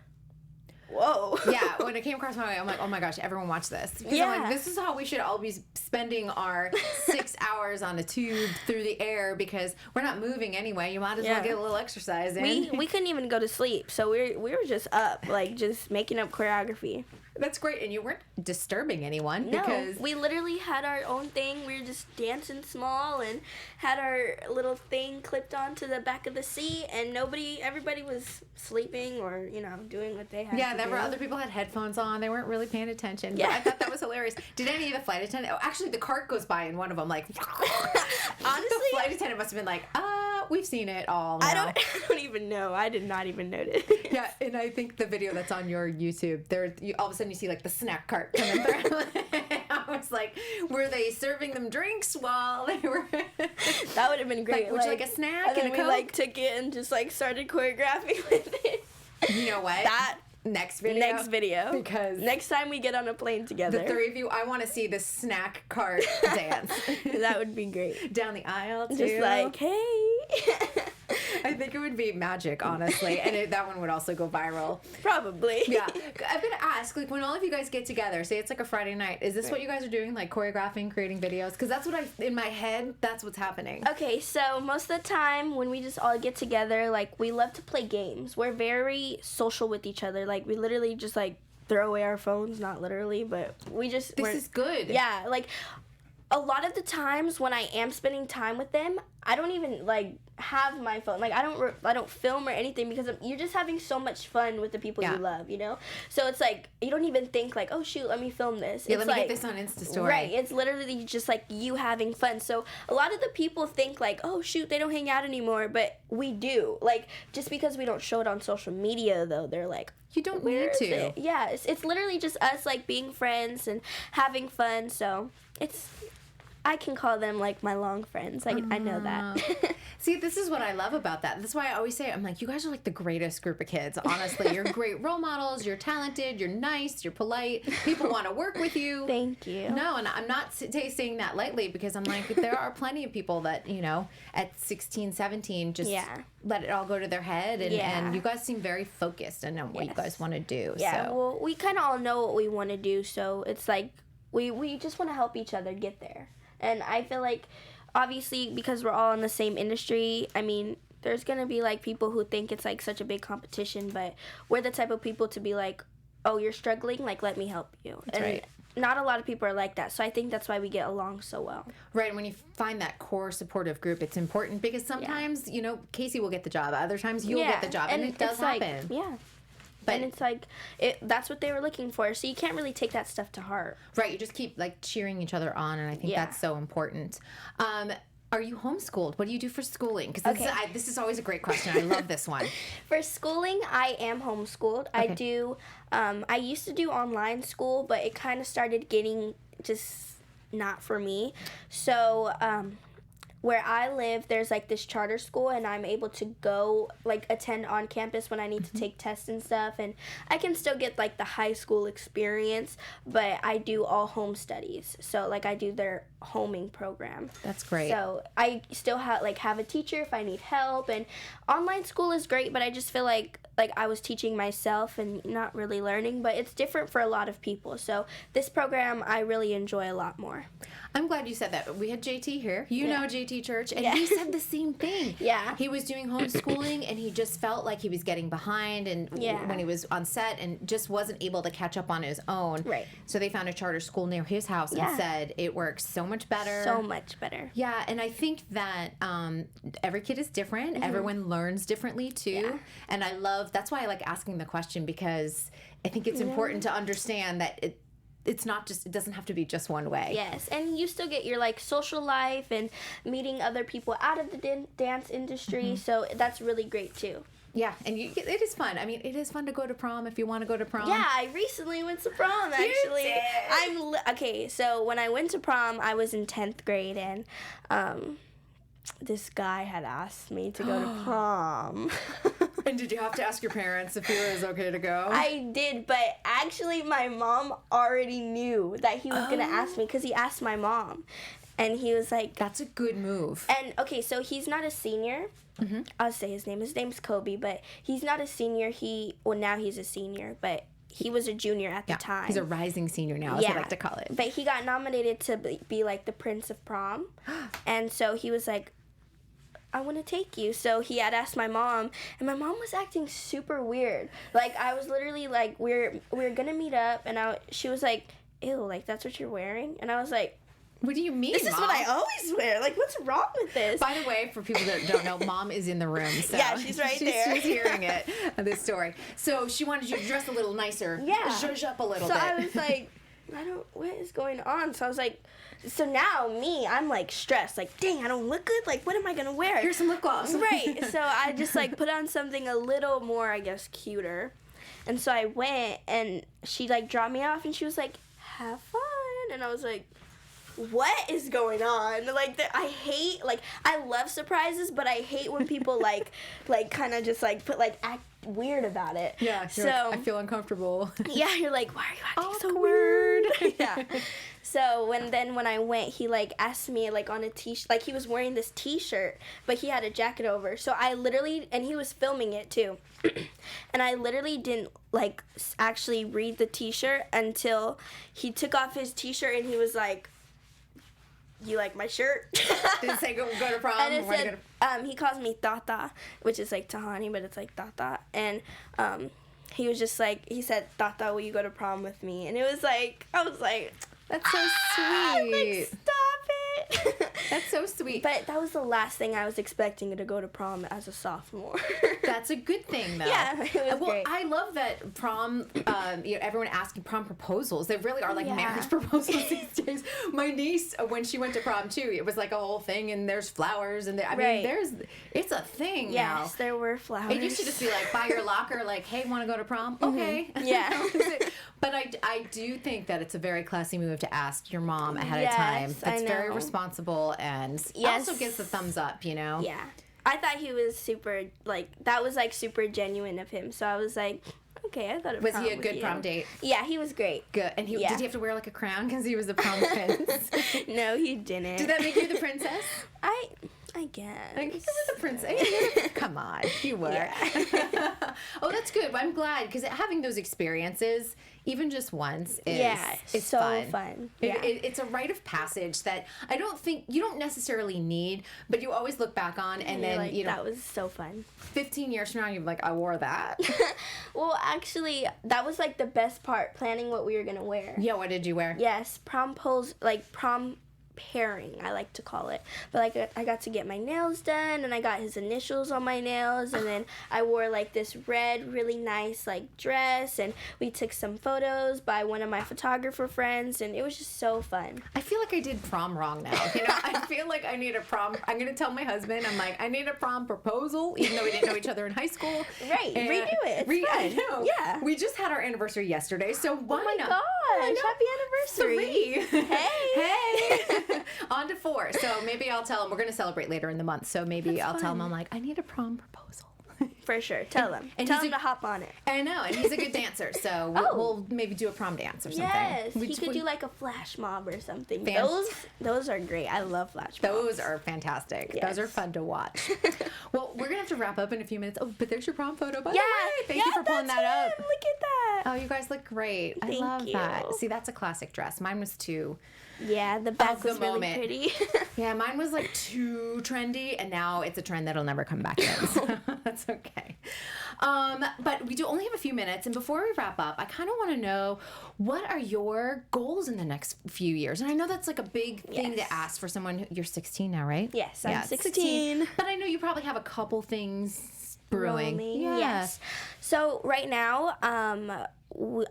whoa. yeah, when it came across my way, I'm like, oh my gosh, everyone watch this. Because I'm like, this is how we should all be spending our 6 hours on a tube through the air because we're not moving anyway. You might as well Yeah. get a little exercise in. We couldn't even go to sleep, so we were just up, like, just making up choreography. That's great. And you weren't disturbing anyone No, because we literally had our own thing. We were just dancing small and had our little thing clipped onto the back of the seat, and everybody was sleeping or, you know, doing what they had to there do. were other people had headphones on. They weren't really paying attention. Yeah. But I thought that was hilarious. Did any of the flight attendant? Oh, actually, the cart goes by in one of them. Like, Honestly, the flight attendant must have been like, we've seen it all. Now. I don't even know. I did not even notice. Yeah, and I think the video that's on your YouTube, all of a sudden you see like the snack cart coming through. I was like, were they serving them drinks while they were? That would have been great. Like, would you like a snack and then and a we Coke? like took it and just like started choreographing with it. You know what? That next video. next video. Because next time we get on a plane together, the 3 of you, I want to see the snack cart dance that would be great. down the aisle too. Just like, hey. I think it would be magic, honestly, and that one would also go viral. Probably. Yeah, I'm gonna ask, like, when all of you guys get together, say it's like a Friday night, is this what you guys are doing, like choreographing, creating videos? Because that's what in my head, that's what's happening. Okay, so most of the time when we just all get together, like, we love to play games. We're very social with each other. Like, we literally just, like, throw away our phones, not literally, but we just... This is good. Yeah, like, a lot of the times when I am spending time with them, I don't even, like, have my phone. Like, I don't film or anything because you're just having so much fun with the people you love, you know? So it's like, you don't even think, like, oh, shoot, let me film this. Yeah, it's let me like, get this on Insta story. Right, it's literally just, like, you having fun. So a lot of the people think, like, oh, shoot, they don't hang out anymore, but we do. Like, just because we don't show it on social media, though, they're like, you don't need to. Yeah, it's literally just us, like, being friends and having fun, so I can call them, like, my long friends. I know that. See, this is what I love about that. That's why I always say, I'm like, you guys are like the greatest group of kids, honestly. You're great role models. You're talented. You're nice. You're polite. People want to work with you. Thank you. No, and I'm not saying that lightly because I'm like, there are plenty of people that, you know, at 16, 17, just let it all go to their head. And you guys seem very focused and know what you guys want to do. Yeah, so. Well, we kind of all know what we want to do, so it's like we just want to help each other get there. And I feel like, obviously, because we're all in the same industry, I mean, there's going to be, like, people who think it's, like, such a big competition, but we're the type of people to be like, oh, you're struggling? Like, let me help you. That's right. Not a lot of people are like that, so I think that's why we get along so well. Right, and when you find that core supportive group, it's important because sometimes, you know, Casey will get the job, other times you'll get the job, and it does happen. But, and it's like, that's what they were looking for, so you can't really take that stuff to heart. Right, you just keep, like, cheering each other on, and I think that's so important. Are you homeschooled? What do you do for schooling? Because this is always a great question. I love this one. For schooling, I am homeschooled. Okay. I used to do online school, but it kind of started getting just not for me. So, where I live, there's, like, this charter school, and I'm able to go, like, attend on campus when I need to take tests and stuff, and I can still get, like, the high school experience, but I do all home studies. So, like, I do their homing program. That's great. So I still have a teacher if I need help, and online school is great, but I just feel like I was teaching myself and not really learning, but it's different for a lot of people. So this program I really enjoy a lot more. I'm glad you said that. We had JT here. You know JT Church, and he said the same thing. Yeah. He was doing homeschooling, and he just felt like he was getting behind and when he was on set and just wasn't able to catch up on his own. Right. So they found a charter school near his house and said it works so much better. So much better. Yeah, and I think that every kid is different. Mm-hmm. Everyone learns differently, too. Yeah. And that's why I like asking the question, because I think it's important to understand that it doesn't have to be just one way. Yes, and you still get your, like, social life and meeting other people out of the dance industry, so that's really great, too. Yeah, and it is fun. I mean, it is fun to go to prom if you want to go to prom. Yeah, I recently went to prom, actually. You did. Okay, so when I went to prom, I was in 10th grade, and this guy had asked me to go to prom. And did you have to ask your parents if it was okay to go? I did, but actually my mom already knew that he was going to ask me, because he asked my mom. And he was like... That's a good move. And, okay, so he's not a senior. Mm-hmm. I'll say his name. His name's Kobe, but he's not a senior. Now he's a senior, but he was a junior at the time. He's a rising senior now, as I like to call it. But he got nominated to be like, the Prince of Prom. And so he was like, I want to take you. So he had asked my mom, and my mom was acting super weird. Like, I was literally like, we were going to meet up, and she was like, ew, like, that's what you're wearing? And I was like... What do you mean, This is Mom? what I always wear. Like, what's wrong with this? By the way, for people that don't know, Mom is in the room. So yeah, she's right there. She's hearing it, this story. So she wanted you to dress a little nicer. Yeah. Zhuzh up a little bit. So I was like, what is going on? So I was like, so now I'm like stressed. Like, dang, I don't look good. Like, what am I going to wear? Here's some lip gloss. Right. So I just like put on something a little more, I guess, cuter. And so I went, and she like dropped me off, and she was like, have fun. And I was like, what is going on? Like, I love surprises, but I hate when people like kind of just like act weird about it. Yeah, so like, I feel uncomfortable. Yeah, you're like, why are you acting so weird? Yeah. So when I went, he like asked me like on a t-shirt, like he was wearing this t-shirt, but he had a jacket over. So I literally, and he was filming it too, and I literally didn't like actually read the t-shirt until he took off his t-shirt and he was like, "You like my shirt?" Did it say go to prom? And it said, he calls me Tata, which is like Tahani, but it's like Tata. And he was just like, he said, "Tata, will you go to prom with me?" And it was like, I was like, that's so like, sweet. stop it. That's so sweet. But that was the last thing I was expecting, to go to prom as a sophomore. That's a good thing, though. Yeah, it was well, great. I love that prom. Everyone asking prom proposals. They really are like Yeah. marriage proposals these days. My niece, when she went to prom too, it was like a whole thing, and there's flowers, and Right. it's a thing now. Yes, there were flowers. It used to just be like by your locker, like, "Hey, want to go to prom?" Okay. Yeah. But I do think that it's a very classy move to ask your mom ahead of Yes, time. That's I very know. responsible, and Yes. also gives the thumbs up, you know? Yeah. I thought he was super, like, that was, like, super genuine of him. So I was like, okay, I thought it Was he a good prom date? Yeah, he was great. Good. And Yeah. did he have to wear like a crown because he was the prom prince? No, he didn't. Did that make you the princess? I guess. Like, you were the princess. Come on, you were. Yeah. Oh, that's good. I'm glad because having those experiences, even just once, is so fun. fun. It- Yeah. it's a rite of passage that I don't think you don't necessarily need, but you always look back on, and You're then like, you know, that was so fun. 15 years from now, you're like, I wore that. Well, actually, that was like the best part, planning what we were gonna wear. Yeah. What did you wear? Yes, prom pairing, I like to call it. But like I got to get my nails done, and I got his initials on my nails, and then I wore like this red, really nice like dress, and we took some photos by one of my photographer friends, and it was just so fun. I feel like I did prom wrong now. You know, I feel like I need a prom. I'm gonna tell my husband. I'm like, I need a prom proposal, even though we didn't know each other in high school. Right, And redo it. It's I fun. know. Yeah. We just had our anniversary yesterday, so why Oh my not? gosh! I know. Happy anniversary! 3. Hey. Hey. On to 4. So maybe I'll tell him. We're gonna celebrate later in the month. So maybe I'll tell him. fun. I'm like, I need a prom proposal. For sure. Tell him. and Tell he's him a- to hop on it. I know, and he's a good dancer. So we'll maybe do a prom dance or something. Yes, We he just- could we- do like a flash mob or something. Fans- Those are great. I love flash mobs. Those are fantastic. Those are Yes. fun to watch. Well, we're gonna have to wrap up in a few minutes. Oh, but there's your prom photo, by Yeah, the way. Thank you for pulling that's that him. up. Look at that. Oh, you guys look great. I Thank love that. you. See, that's a classic dress. Mine was too. Yeah, the back Of the was really moment. pretty. Yeah, mine was like too trendy, and now it's a trend that'll never come back in. So that's okay. But we do only have a few minutes, and before we wrap up, I kind of want to know, what are your goals in the next few years? And I know that's like a big thing Yes. to ask for someone. You're 16 now, right? Yes, I'm Yeah, 16. But I know you probably have a couple things brewing. Rolling, Yeah. Yes. So right now,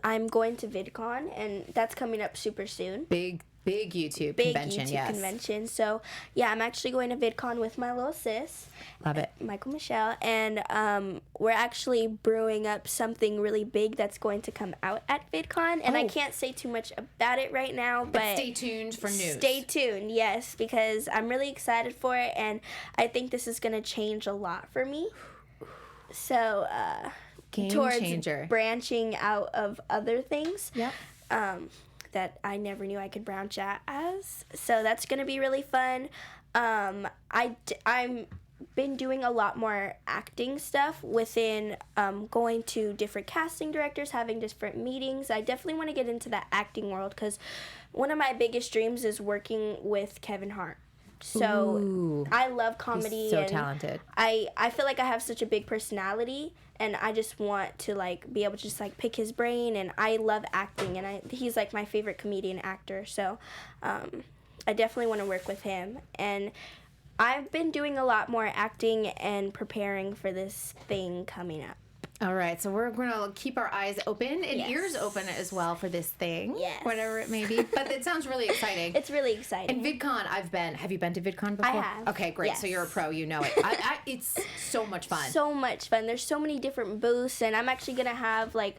I'm going to Vidcon, and that's coming up super soon. Big YouTube Big convention. YouTube Yes. convention. So yeah, I'm actually going to Vidcon with my little sis, Love it. Michael Michelle, and we're actually brewing up something really big that's going to come out at Vidcon, and I Oh. can't say too much about it right now, but Stay tuned for news. Stay tuned, yes, because I'm really excited for it, and I think this is going to change a lot for me. So, Game towards changer. branching out of other things Yep. that I never knew I could branch out as. So that's going to be really fun. I'm been doing a lot more acting stuff within going to different casting directors, having different meetings. I definitely want to get into that acting world because one of my biggest dreams is working with Kevin Hart. So Ooh. I love comedy. He's so and talented. I feel like I have such a big personality, and I just want to like be able to just like pick his brain, and I love acting, and he's like my favorite comedian actor. So I definitely want to work with him, and I've been doing a lot more acting and preparing for this thing coming up. All right, so we're going to keep our eyes open and Yes. ears open as well for this thing, Yes. whatever it may be. But it sounds really exciting. It's really exciting. And VidCon, I've been. Have you been to VidCon before? I have. Okay, great. So Yes. you're a pro. You know it. It's so much fun. So much fun. There's so many different booths, and I'm actually gonna have like,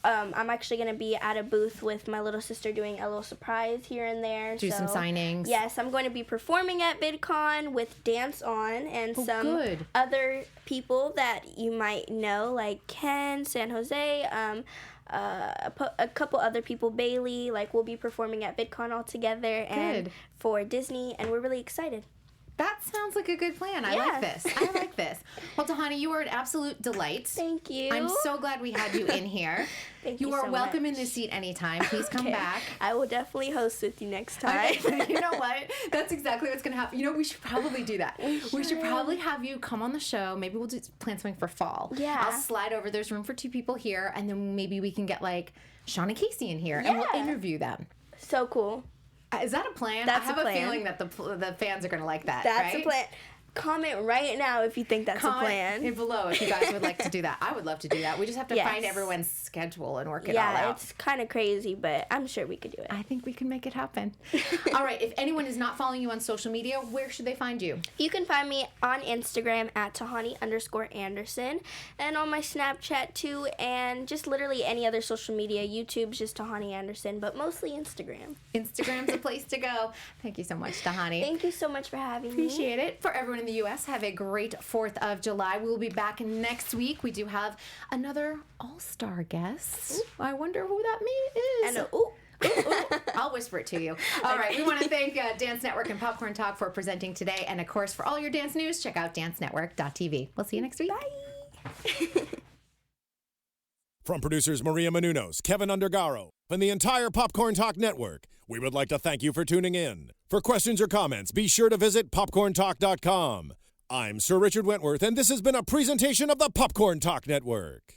I'm actually gonna be at a booth with my little sister doing a little surprise here and there. Do some signings. Yes, I'm going to be performing at VidCon with Dance On and some good. other people that you might know, like like Ken, San Jose, a couple other people, Bailey, like we'll be performing at Vidcon all together and for Disney, and we're really excited. That sounds like a good plan. I like this. I like this. Well, Tahani, you are an absolute delight. Thank you. I'm so glad we had you in here. Thank you are so welcome much. in this seat anytime. Please come back. I will definitely host with you next time. Okay. You know what? That's exactly what's going to happen. You know, we should probably do that. We should probably have you come on the show. Maybe we'll plan something for fall. Yeah. I'll slide over. There's room for 2 people here, and then maybe we can get like Sean and Casey in here, and we'll interview them. So cool. Is that a plan? That's I have a plan. feeling that the fans are going to like that. That's right? a plan. Comment right now if you think that's a plan. Comment below if you guys would like to do that. I would love to do that. We just have to Yes. find everyone's schedule and work it all out. Yeah, it's kind of crazy, but I'm sure we could do it. I think we can make it happen. All right. If anyone is not following you on social media, where should they find you? You can find me on Instagram at Tahani_Anderson and on my Snapchat too, and just literally any other social media. YouTube's just Tahani Anderson, but mostly Instagram. Instagram's a place to go. Thank you so much, Tahani. Thank you so much for having me. Appreciate it. For everyone in the U.S., have a great 4th of July. We will be back next week. We do have another all-star guest. I wonder who that is. And ooh. I'll whisper it to you. All right. We want to thank Dance Network and Popcorn Talk for presenting today. And, of course, for all your dance news, check out dancenetwork.tv. We'll see you next week. Bye. From producers Maria Menounos, Kevin Undergaro, and the entire Popcorn Talk Network, we would like to thank you for tuning in. For questions or comments, be sure to visit popcorntalk.com. I'm Sir Richard Wentworth, and this has been a presentation of the Popcorn Talk Network.